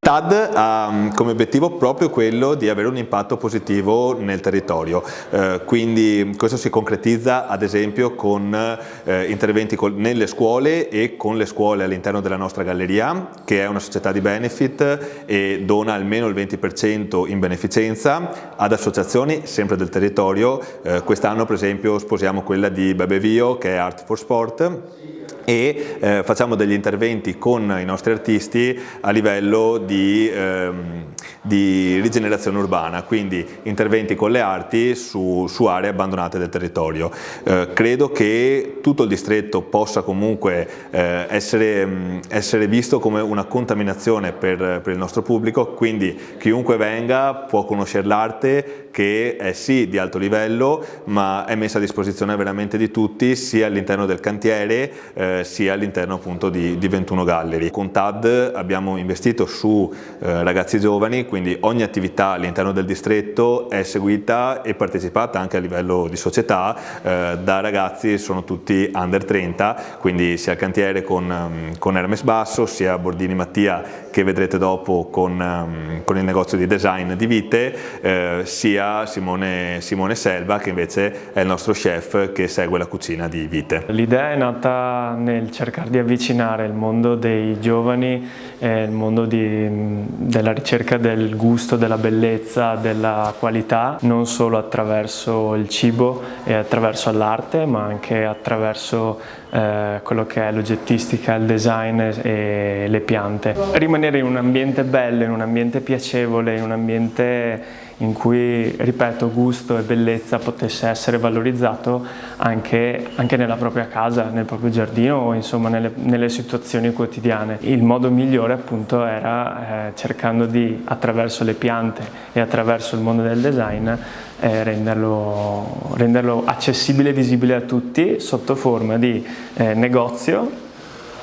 TAD ha come obiettivo proprio quello di avere un impatto positivo nel territorio, quindi questo si concretizza ad esempio con interventi nelle scuole e con le scuole all'interno della nostra galleria, che è una società di benefit e dona almeno il 20% in beneficenza ad associazioni sempre del territorio. Quest'anno per esempio sposiamo quella di Bebevio, che è Art for Sport, e facciamo degli interventi con i nostri artisti a livello di rigenerazione urbana, quindi interventi con le arti su aree abbandonate del territorio. Credo che tutto il distretto possa comunque essere visto come una contaminazione per il nostro pubblico, quindi chiunque venga può conoscere l'arte, che è sì di alto livello, ma è messa a disposizione veramente di tutti, sia all'interno del cantiere sia all'interno appunto di 21 Gallery. Con TAD abbiamo investito su ragazzi giovani, quindi ogni attività all'interno del distretto è seguita e partecipata anche a livello di società da ragazzi, sono tutti under 30, quindi sia il cantiere con Hermes Basso, sia Bordini Mattia, che vedrete dopo con il negozio di design di vite, sia Simone Selva, che invece è il nostro chef che segue la cucina di vite. L'idea è nata nel cercare di avvicinare il mondo dei giovani, il mondo della ricerca del gusto, della bellezza, della qualità, non solo attraverso il cibo e attraverso l'arte, ma anche attraverso quello che è l'oggettistica, il design e le piante. Rimanere in un ambiente bello, in un ambiente piacevole, in un ambiente in cui, ripeto, gusto e bellezza potesse essere valorizzato anche nella propria casa, nel proprio giardino o insomma nelle situazioni quotidiane. Il modo migliore appunto era cercando di, attraverso le piante e attraverso il mondo del design, renderlo accessibile e visibile a tutti sotto forma di negozio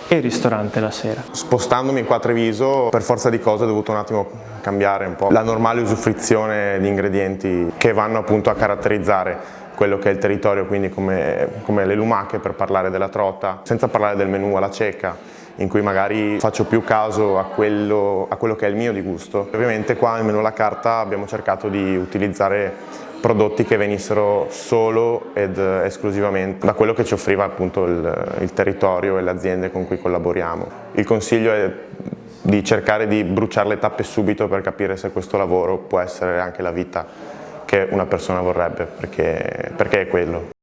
e ristorante la sera. Spostandomi qua a Treviso, per forza di cose ho dovuto un attimo cambiare un po' la normale usufruzione di ingredienti che vanno appunto a caratterizzare quello che è il territorio, quindi come le lumache, per parlare della trota, senza parlare del menù alla cieca, in cui magari faccio più caso a quello che è il mio di gusto. Ovviamente qua nel menù alla carta abbiamo cercato di utilizzare prodotti che venissero solo ed esclusivamente da quello che ci offriva appunto il territorio e le aziende con cui collaboriamo. Il consiglio è di cercare di bruciare le tappe subito per capire se questo lavoro può essere anche la vita che una persona vorrebbe, perché è quello.